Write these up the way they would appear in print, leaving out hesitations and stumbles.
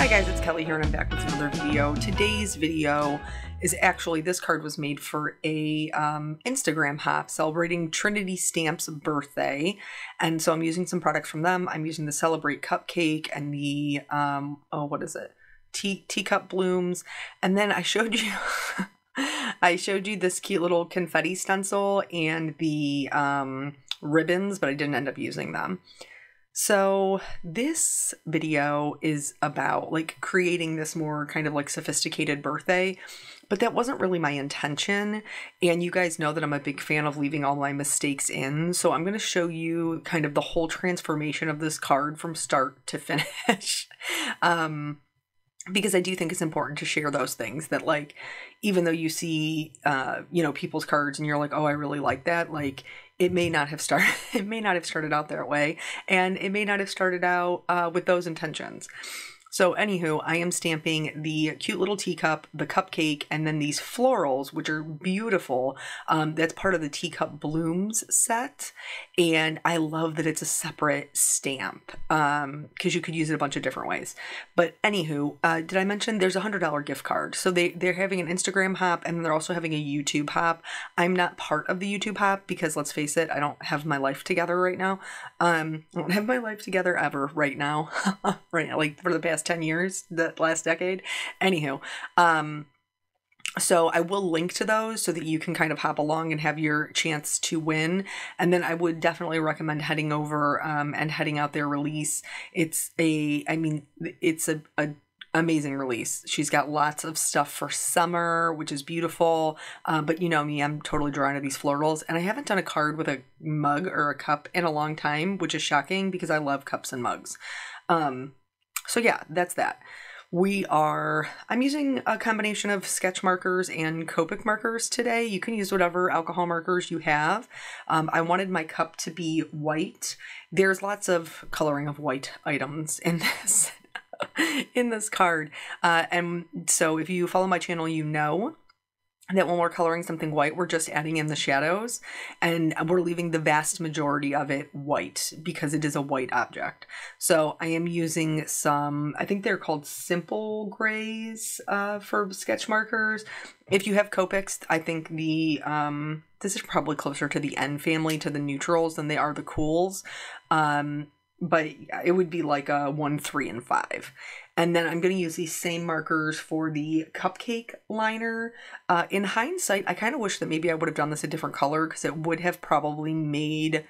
Hi guys, it's Kelly here and I'm back with another video. Today's video is actually, this card was made for a Instagram hop celebrating Trinity Stamps' birthday. And so I'm using some products from them. I'm using the Celebrate Cupcake and the, what is it? Teacup Blooms. And then I showed you, I showed you this cute little confetti stencil and the ribbons, but I didn't end up using them. So this video is about like creating this more kind of like sophisticated birthday, but that wasn't really my intention. And you guys know that I'm a big fan of leaving all my mistakes in. So I'm going to show you kind of the whole transformation of this card from start to finish. Because I do think it's important to share those things that, like, even though you see, you know, people's cards and you're like, oh, I really like that. Like, it may not have started out that way, and it may not have started out with those intentions. So anywho, I am stamping the cute little teacup, the cupcake, and then these florals, which are beautiful. That's part of the Teacup Blooms set. And I love that it's a separate stamp because you could use it a bunch of different ways. But anywho, did I mention there's a $100 gift card? So they're having an Instagram hop and they're also having a YouTube hop. I'm not part of the YouTube hop because, let's face it, I don't have my life together right now. I don't have my life together ever right now. Right now, like for the past 10 years, the last decade. Anywho, so I will link to those so that you can kind of hop along and have your chance to win. And then I would definitely recommend heading over and heading out their release. It's a amazing release. She's got lots of stuff for summer, which is beautiful. But you know me, I'm totally drawn to these florals, and I haven't done a card with a mug or a cup in a long time, which is shocking because I love cups and mugs. So yeah, that's that. I'm using a combination of sketch markers and Copic markers today. You can use whatever alcohol markers you have. I wanted my cup to be white. There's lots of coloring of white items in this, in this card. And so if you follow my channel, you know that when we're coloring something white, we're just adding in the shadows and we're leaving the vast majority of it white because it is a white object. So I am using some, I think they're called simple grays for sketch markers. If you have Copics, I think the, this is probably closer to the N family, to the neutrals, than they are the cools. But it would be like a 1, 3, and 5. And then I'm going to use these same markers for the cupcake liner. In hindsight, I kind of wish that maybe I would have done this a different color because it would have probably made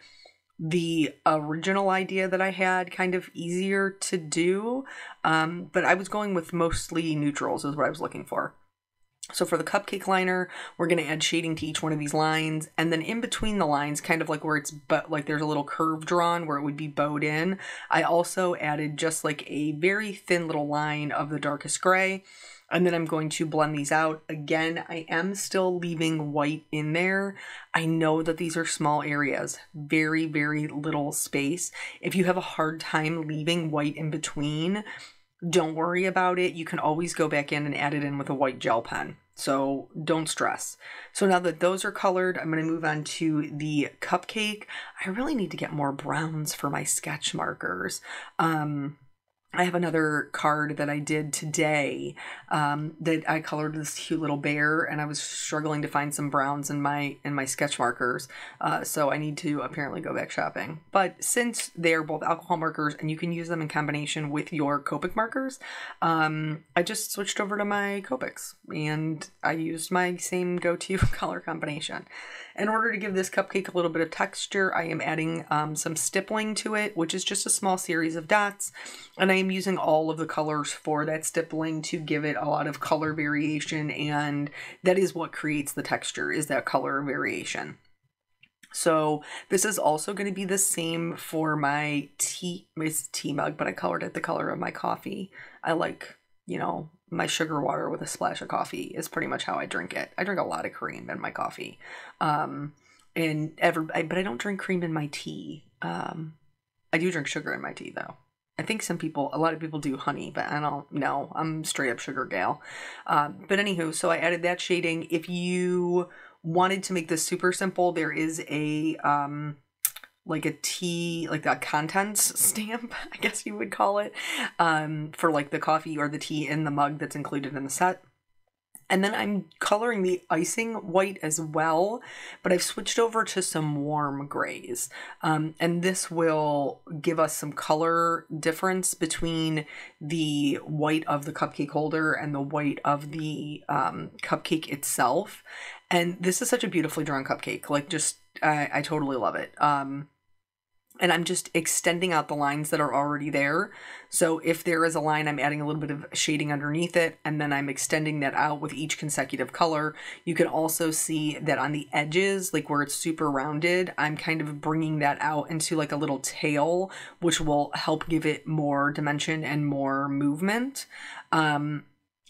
the original idea that I had kind of easier to do. But I was going with mostly neutrals is what I was looking for. So for the cupcake liner, we're going to add shading to each one of these lines. And then in between the lines, kind of like where it's like there's a little curve drawn where it would be bowed in, I also added just like a very thin little line of the darkest gray. And then I'm going to blend these out. Again, I am still leaving white in there. I know that these are small areas, very, very little space. If you have a hard time leaving white in between, don't worry about it. You can always go back in and add it in with a white gel pen. So don't stress. So now that those are colored, I'm going to move on to the cupcake. I really need to get more browns for my sketch markers. I have another card that I did today that I colored this cute little bear, and I was struggling to find some browns in my sketch markers. So I need to apparently go back shopping. But since they're both alcohol markers and you can use them in combination with your Copic markers, I just switched over to my Copics and I used my same go-to color combination. In order to give this cupcake a little bit of texture, I am adding some stippling to it, which is just a small series of dots. And I am using all of the colors for that stippling to give it a lot of color variation, and that is what creates the texture, is that color variation. So this is also going to be the same for my tea mug, but I colored it the color of my coffee. I like, you know, my sugar water with a splash of coffee is pretty much how I drink it. I drink a lot of cream in my coffee. But I don't drink cream in my tea. I do drink sugar in my tea though. I think a lot of people do honey, but I don't know. I'm straight up sugar gal. But anywho, so I added that shading. If you wanted to make this super simple, there is a like a tea, like a contents stamp, I guess you would call it, for like the coffee or the tea in the mug that's included in the set. And then I'm coloring the icing white as well, but I've switched over to some warm grays. And this will give us some color difference between the white of the cupcake holder and the white of the cupcake itself. And this is such a beautifully drawn cupcake. Like, just, I totally love it. And I'm just extending out the lines that are already there. So if there is a line, I'm adding a little bit of shading underneath it, and then I'm extending that out with each consecutive color. You can also see that on the edges, like where it's super rounded, I'm kind of bringing that out into like a little tail, which will help give it more dimension and more movement.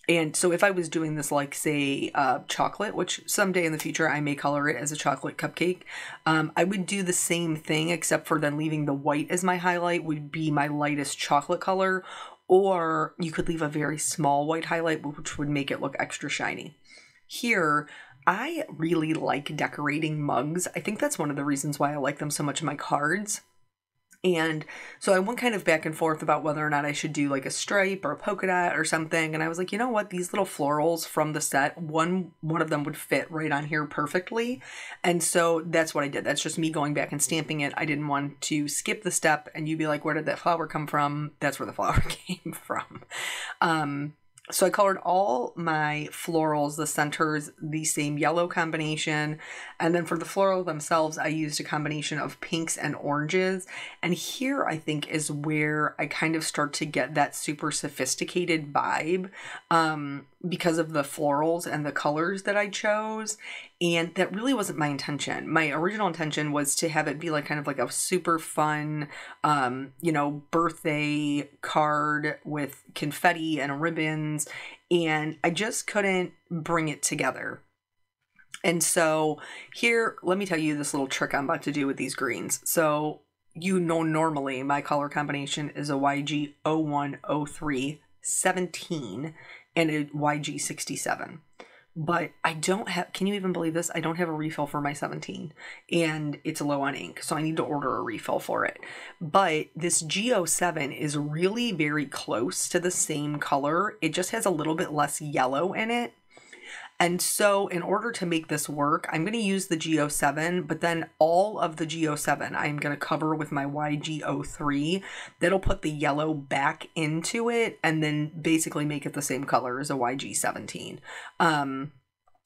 And so if I was doing this like, say, chocolate, which someday in the future I may color it as a chocolate cupcake, I would do the same thing, except for then leaving the white as my highlight would be my lightest chocolate color, or you could leave a very small white highlight, which would make it look extra shiny. Here, I really like decorating mugs. I think that's one of the reasons why I like them so much in my cards. And so I went kind of back and forth about whether or not I should do like a stripe or a polka dot or something. And I was like, you know what? These little florals from the set, one of them would fit right on here perfectly. And so that's what I did. That's just me going back and stamping it. I didn't want to skip the step and you'd be like, where did that flower come from? That's where the flower came from. So I colored all my florals, the centers, the same yellow combination. And then for the floral themselves, I used a combination of pinks and oranges. And here I think is where I kind of start to get that super sophisticated vibe, because of the florals and the colors that I chose. And that really wasn't my intention. My original intention was to have it be like kind of like a super fun, birthday card with confetti and ribbons. And I just couldn't bring it together. And so here, let me tell you this little trick I'm about to do with these greens. So, normally my color combination is a YG 01, 03, 17 and a YG 67. But I don't have, can you even believe this? I don't have a refill for my 17 and it's low on ink. So I need to order a refill for it. But this G07 is really very close to the same color. It just has a little bit less yellow in it. And so in order to make this work, I'm going to use the G07, but then all of the G07 I'm going to cover with my YG03. That'll put the yellow back into it and then basically make it the same color as a YG17.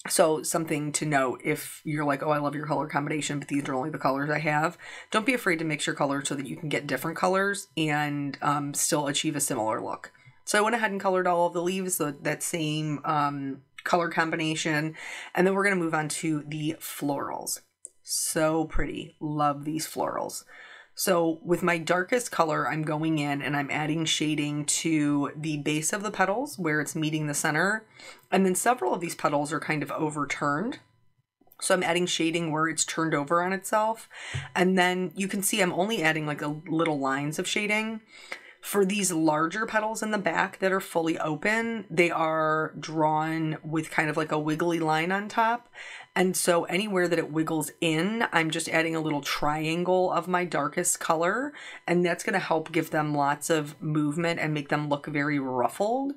So something to note, if you're like, oh, I love your color combination, but these are only the colors I have, don't be afraid to mix your colors so that you can get different colors and still achieve a similar look. So I went ahead and colored all of the leaves, that same color combination, and then we're going to move on to the florals. So pretty. Love these florals. So with my darkest color, I'm going in and I'm adding shading to the base of the petals where it's meeting the center. And then several of these petals are kind of overturned. So I'm adding shading where it's turned over on itself. And then you can see I'm only adding like a little lines of shading. For these larger petals in the back that are fully open, they are drawn with kind of like a wiggly line on top. And so anywhere that it wiggles in, I'm just adding a little triangle of my darkest color. And that's going to help give them lots of movement and make them look very ruffled,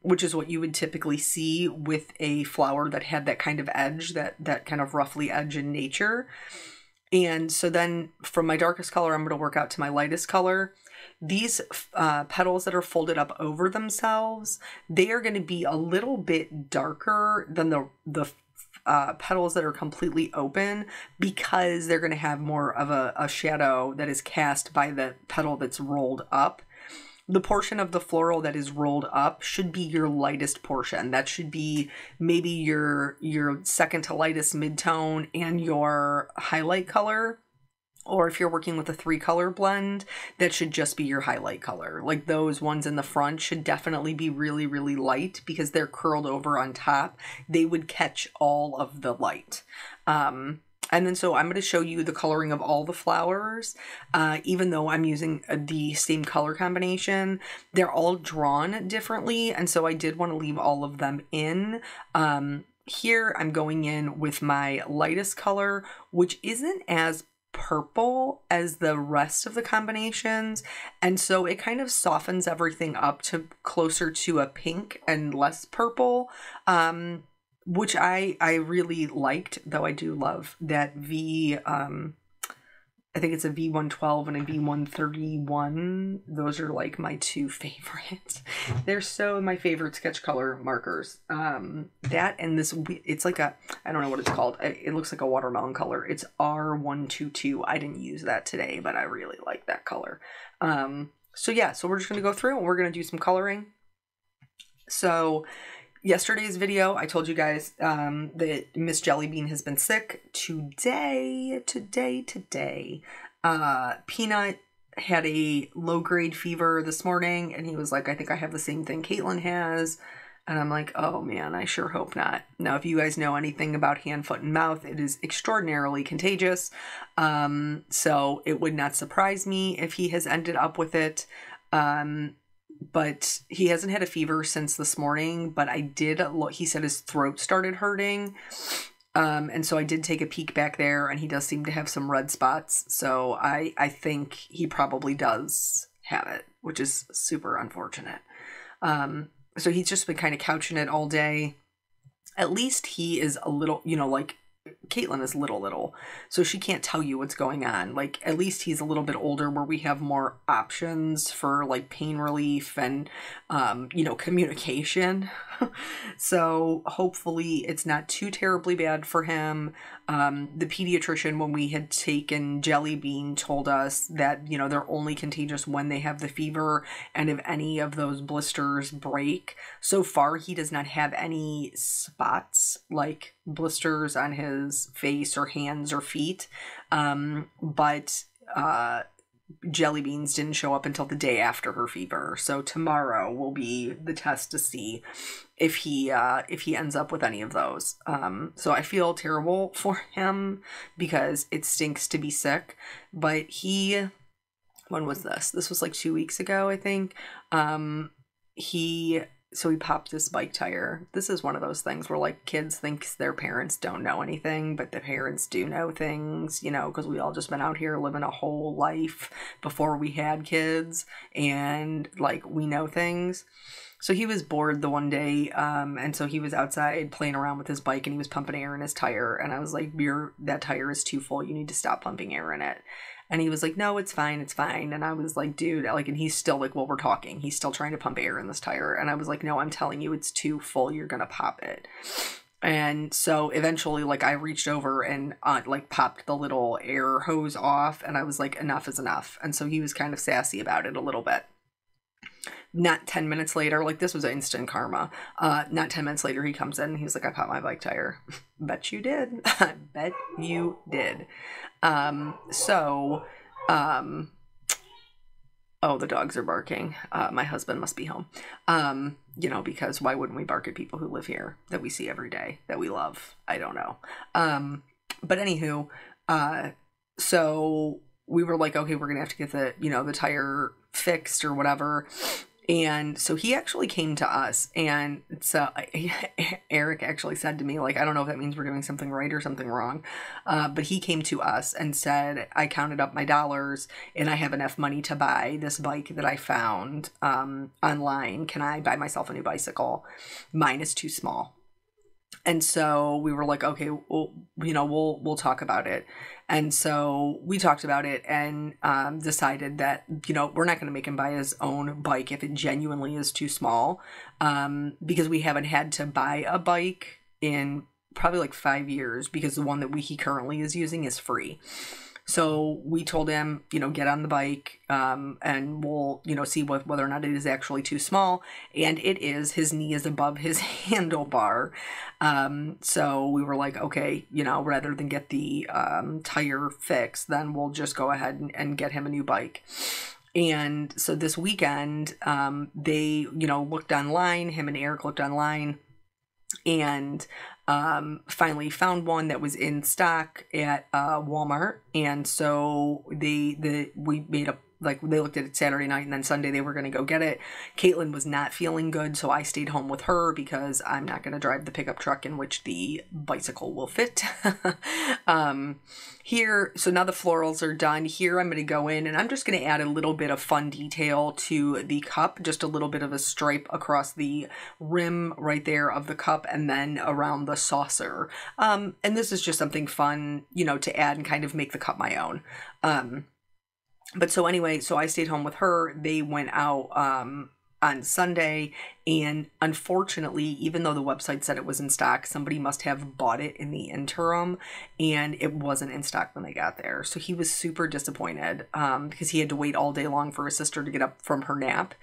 which is what you would typically see with a flower that had that kind of edge, that kind of roughly edge in nature. And so then from my darkest color, I'm going to work out to my lightest color. These petals that are folded up over themselves, they are going to be a little bit darker than the petals that are completely open, because they're going to have more of a shadow that is cast by the petal that's rolled up. The portion of the floral that is rolled up should be your lightest portion. That should be maybe your second to lightest midtone and your highlight color. Or if you're working with a 3-color blend, that should just be your highlight color. Like those ones in the front should definitely be really, really light because they're curled over on top. They would catch all of the light. And then so I'm going to show you the coloring of all the flowers. Even though I'm using the same color combination, they're all drawn differently. And so I did want to leave all of them in. Here I'm going in with my lightest color, which isn't as purple as the rest of the combinations, and so it kind of softens everything up to closer to a pink and less purple, which I really liked, though I do love that V. I think it's a V112 and a V131. Those are like my two favorites. They're so my favorite sketch color markers. That and this, it's like a, I don't know what it's called. It looks like a watermelon color. It's R122. I didn't use that today, but I really like that color. So yeah, so we're just going to go through and we're going to do some coloring. So yesterday's video, I told you guys that Miss Jellybean has been sick. Today, Peanut had a low-grade fever this morning, and he was like, I think I have the same thing Caitlin has. And I'm like, oh man, I sure hope not. Now, if you guys know anything about hand, foot, and mouth, it is extraordinarily contagious. So it would not surprise me if he has ended up with it. But he hasn't had a fever since this morning, but I did look, he said his throat started hurting. And so I did take a peek back there, and he does seem to have some red spots. So I think he probably does have it, which is super unfortunate. So he's just been kind of couching it all day. At least he is a little, you know, like Caitlin is little, so she can't tell you what's going on. Like, at least he's a little bit older where we have more options for like pain relief and, you know, communication. So hopefully it's not too terribly bad for him. The pediatrician, when we had taken Jellybean, told us that, you know, they're only contagious when they have the fever and if any of those blisters break. So far, he does not have any spots like blisters on his face or hands or feet. But Jellybeans didn't show up until the day after her fever. So tomorrow will be the test to see if he ends up with any of those. So I feel terrible for him because it stinks to be sick, but when was this? This was like 2 weeks ago, I think. He popped this bike tire. This is one of those things where like kids think their parents don't know anything, but the parents do know things, you know, because we all just been out here living a whole life before we had kids, and like we know things. So he was bored the one day, and so he was outside playing around with his bike, and he was pumping air in his tire, and I was like, that tire is too full, you need to stop pumping air in it. And he was like, no, it's fine. And I was like, dude, like, and he's still like, well, we're talking. He's still trying to pump air in this tire. And I was like, no, I'm telling you, it's too full. You're going to pop it. And so eventually, like, I reached over and like popped the little air hose off. And I was like, enough is enough. And so he was kind of sassy about it a little bit. Not 10 minutes later, like this was instant karma. Not 10 minutes later, he comes in and he's like, I popped my bike tire. Bet you did. I bet you did. Oh, the dogs are barking. My husband must be home. You know, because why wouldn't we bark at people who live here that we see every day, that we love? I don't know. But anywho, so we were like, okay, we're going to have to get the tire fixed or whatever. And so he actually came to us, and so Eric actually said to me, like, I don't know if that means we're doing something right or something wrong, but he came to us and said, I counted up my dollars and I have enough money to buy this bike that I found online. Can I buy myself a new bicycle? Mine is too small. And so we were like, okay, well, we'll talk about it. And so we talked about it and decided that, we're not going to make him buy his own bike if it genuinely is too small, because we haven't had to buy a bike in probably like 5 years, because the one that he currently is using is free. So we told him, get on the bike, and we'll, see whether or not it is actually too small. And it is. His knee is above his handlebar. So we were like, okay, rather than get the tire fixed, then we'll just go ahead and get him a new bike. And so this weekend, they, looked online, him and Eric looked online, and finally found one that was in stock at Walmart. And so we made a like they looked at it Saturday night, and then Sunday they were going to go get it. Caitlin was not feeling good, so I stayed home with her because I'm not going to drive the pickup truck in which the bicycle will fit. Here, so now the florals are done. Here I'm going to go in and I'm just going to add a little bit of fun detail to the cup, just a little bit of a stripe across the rim right there of the cup and then around the saucer. And this is just something fun, you know, to add and kind of make the cup my own. But so anyway, so I stayed home with her. They went out on Sunday, and unfortunately, even though the website said it was in stock, somebody must have bought it in the interim, and it wasn't in stock when they got there. So he was super disappointed because he had to wait all day long for his sister to get up from her nap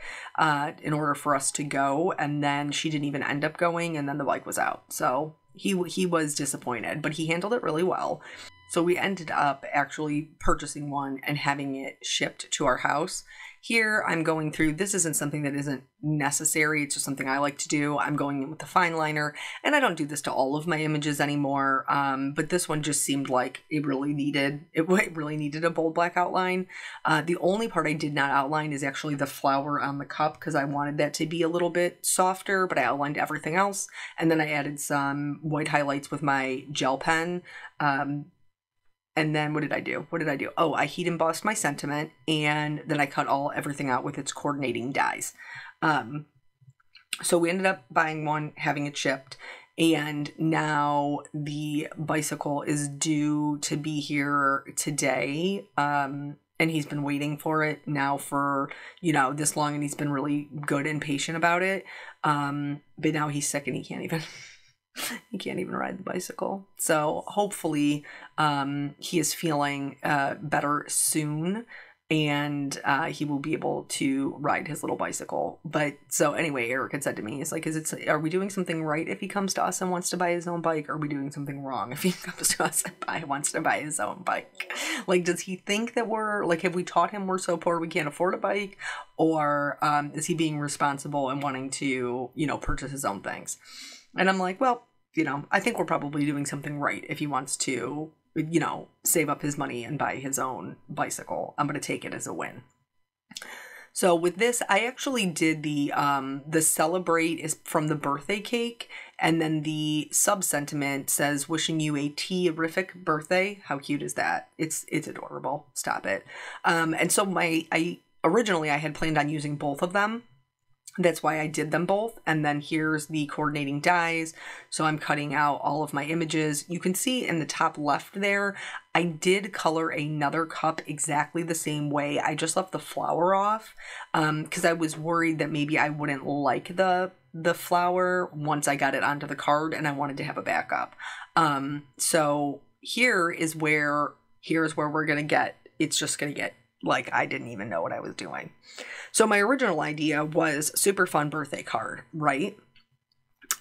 in order for us to go, and then she didn't even end up going, and then the bike was out. So he was disappointed, but he handled it really well. So we ended up actually purchasing one and having it shipped to our house. Here I'm going through, this isn't something that isn't necessary, it's just something I like to do. I'm going in with the fine liner, and I don't do this to all of my images anymore, but this one just seemed like it really needed a bold black outline. The only part I did not outline is actually the flower on the cup because I wanted that to be a little bit softer, but I outlined everything else. And then I added some white highlights with my gel pen. And then what did I do? Oh, I heat embossed my sentiment, and then I cut everything out with its coordinating dies. So we ended up buying one, having it shipped, and now the bicycle is due to be here today. And he's been waiting for it now for, you know, this long, and he's been really good and patient about it. But now he's sick and he can't even ride the bicycle. So hopefully he is feeling better soon, and he will be able to ride his little bicycle. But so anyway, Eric had said to me, he's like, are we doing something right if he comes to us and wants to buy his own bike? Or are we doing something wrong if he comes to us and wants to buy his own bike? Like, does he think that we're like, have we taught him we're so poor we can't afford a bike? Or is he being responsible and wanting to, you know, purchase his own things? And I'm like, well, you know, I think we're probably doing something right if he wants to, you know, save up his money and buy his own bicycle. I'm going to take it as a win. So with this, I actually did the celebrate is from the birthday cake. And then the sub-sentiment says, wishing you a terrific birthday. How cute is that? It's adorable. Stop it. And so originally I had planned on using both of them. That's why I did them both. And then here's the coordinating dies. So I'm cutting out all of my images. You can see in the top left there, I did color another cup exactly the same way. I just left the flower off because I was worried that maybe I wouldn't like the flower once I got it onto the card, and I wanted to have a backup. So here's where we're going to get, it's just going to get like I didn't even know what I was doing. So my original idea was super fun birthday card, right?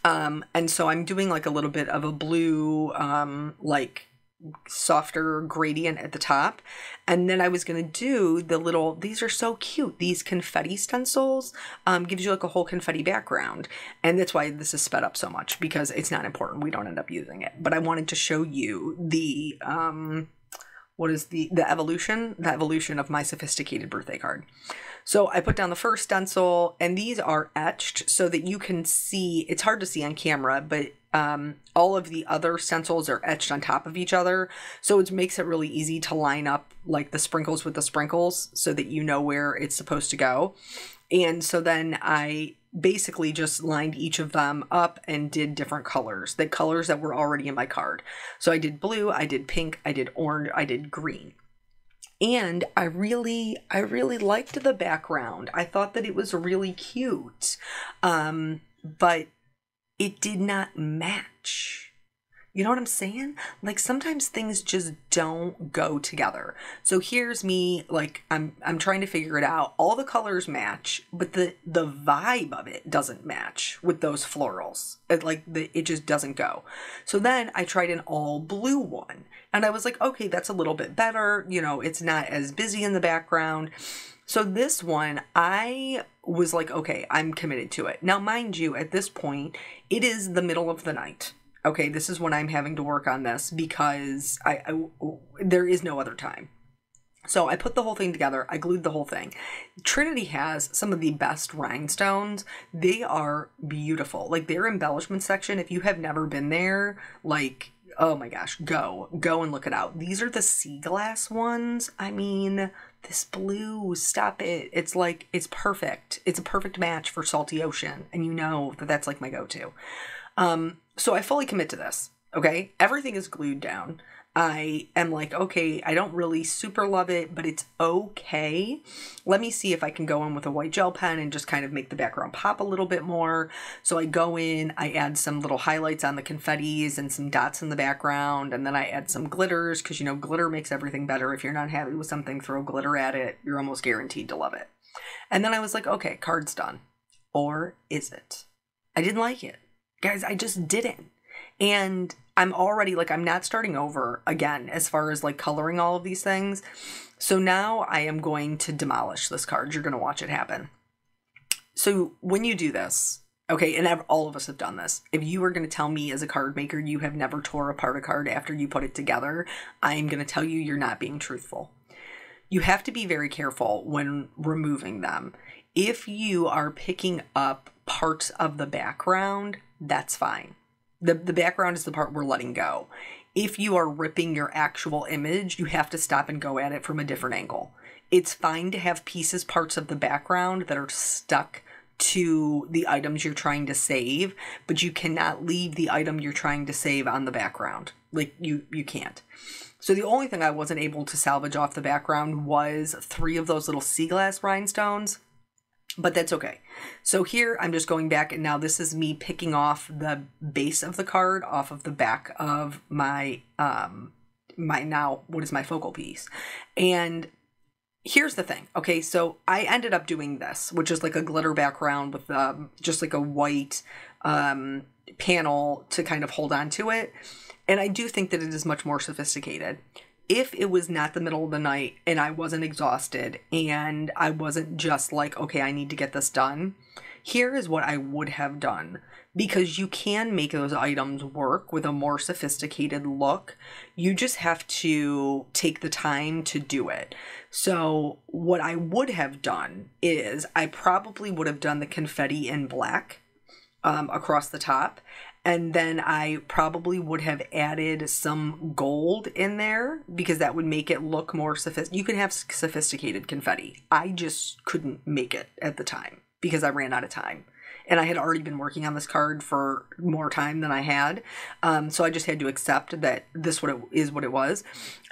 And so I'm doing like a little bit of a blue, like softer gradient at the top. And then I was going to do these are so cute. These confetti stencils gives you like a whole confetti background. And that's why this is sped up so much, because it's not important. We don't end up using it. But I wanted to show you the evolution of my sophisticated birthday card. So I put down the first stencil, and these are etched so that you can see, it's hard to see on camera, but all of the other stencils are etched on top of each other. So it makes it really easy to line up like the sprinkles with the sprinkles so that you know where it's supposed to go. And so then I basically just lined each of them up and did different colors, the colors that were already in my card. So I did blue, I did pink, I did orange, I did green. And I really liked the background. I thought that it was really cute, but it did not match. You know what I'm saying? Like sometimes things just don't go together. So here's me, like I'm trying to figure it out. All the colors match, but the vibe of it doesn't match with those florals. It just doesn't go. So then I tried an all blue one, and I was like, okay, that's a little bit better. You know, it's not as busy in the background. So this one, I was like, okay, I'm committed to it. Now, mind you, at this point, it is the middle of the night. Okay, this is when I'm having to work on this because there is no other time. So I put the whole thing together. I glued the whole thing. Trinity has some of the best rhinestones. They are beautiful. Like their embellishment section, if you have never been there, like, oh my gosh, go and look it out. These are the sea glass ones. I mean, this blue, stop it. It's like, it's perfect. It's a perfect match for salty ocean. And you know that that's like my go-to. So I fully commit to this. Okay. Everything is glued down. I am like, okay, I don't really super love it, but it's okay. Let me see if I can go in with a white gel pen and just kind of make the background pop a little bit more. So I go in, I add some little highlights on the confettis and some dots in the background. And then I add some glitters because, you know, glitter makes everything better. If you're not happy with something, throw glitter at it. You're almost guaranteed to love it. And then I was like, okay, card's done. Or is it? I didn't like it. Guys, I just didn't. And I'm already like, I'm not starting over again as far as like coloring all of these things. So now I am going to demolish this card. You're going to watch it happen. So when you do this, okay, and all of us have done this. If you are going to tell me as a card maker you have never tore apart a card after you put it together, I'm going to tell you you're not being truthful. You have to be very careful when removing them. If you are picking up parts of the background, that's fine. The background is the part we're letting go. If you are ripping your actual image, you have to stop and go at it from a different angle. It's fine to have parts of the background that are stuck to the items you're trying to save, but you cannot leave the item you're trying to save on the background. Like, you can't. So the only thing I wasn't able to salvage off the background was 3 of those little sea glass rhinestones. But that's okay. So here I'm just going back, and now this is me picking off the base of the card off of the back of my what is my focal piece. And here's the thing. Okay, so I ended up doing this, which is like a glitter background with just like a white panel to kind of hold on to it. And I do think that it is much more sophisticated. If it was not the middle of the night and I wasn't exhausted and I wasn't just like, okay, I need to get this done, here is what I would have done. Because you can make those items work with a more sophisticated look. You just have to take the time to do it. So what I would have done is I probably would have done the confetti in black across the top. And then I probably would have added some gold in there because that would make it look more sophisticated. You can have sophisticated confetti. I just couldn't make it at the time because I ran out of time. And I had already been working on this card for more time than I had. So I just had to accept that this is what it was.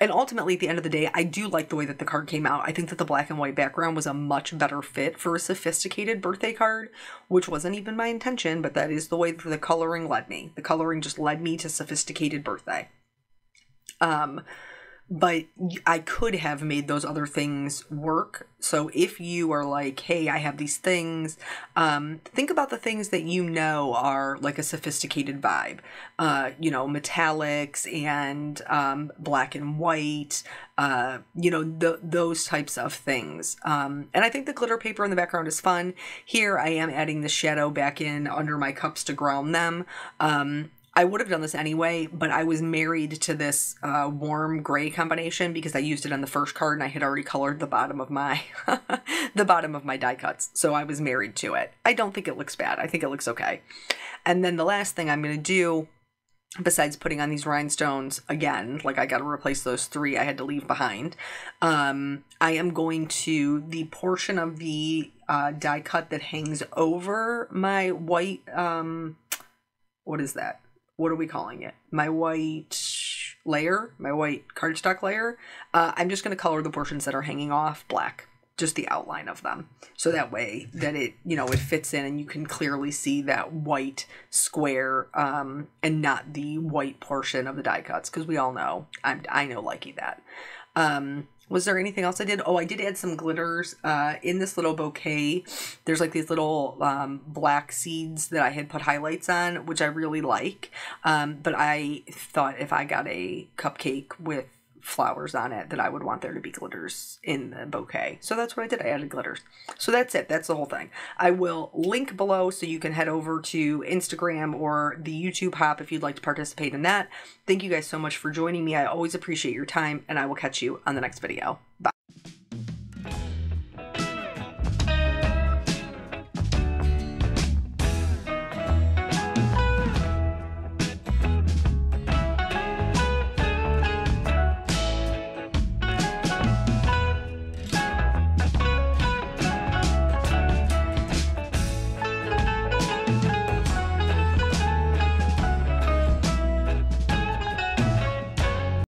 And ultimately, at the end of the day, I do like the way that the card came out. I think that the black and white background was a much better fit for a sophisticated birthday card, which wasn't even my intention, but that is the way that the coloring led me. The coloring just led me to sophisticated birthday. But I could have made those other things work. So if you are like, hey, I have these things, think about the things that you know are like a sophisticated vibe. Metallics and black and white, those types of things. And I think the glitter paper in the background is fun. Here I am adding the shadow back in under my cups to ground them. I would have done this anyway, but I was married to this warm gray combination because I used it on the first card and I had already colored the bottom of my die cuts. So I was married to it. I don't think it looks bad. I think it looks okay. And then the last thing I'm going to do, besides putting on these rhinestones again, like I got to replace those 3 I had to leave behind. I am going to, the portion of the die cut that hangs over my white, what is that? What are we calling it? My white layer, my white cardstock layer. I'm just going to color the portions that are hanging off black, just the outline of them. So that way that it fits in and you can clearly see that white square and not the white portion of the die cuts. Because we all know, I know likey that. Was there anything else I did? Oh, I did add some glitters in this little bouquet. There's like these little black seeds that I had put highlights on, which I really like. But I thought if I got a cupcake with flowers on it that I would want there to be glitters in the bouquet. So that's what I did. I added glitters. So that's it. That's the whole thing. I will link below so you can head over to Instagram or the YouTube hop if you'd like to participate in that. Thank you guys so much for joining me. I always appreciate your time and I will catch you on the next video. Bye.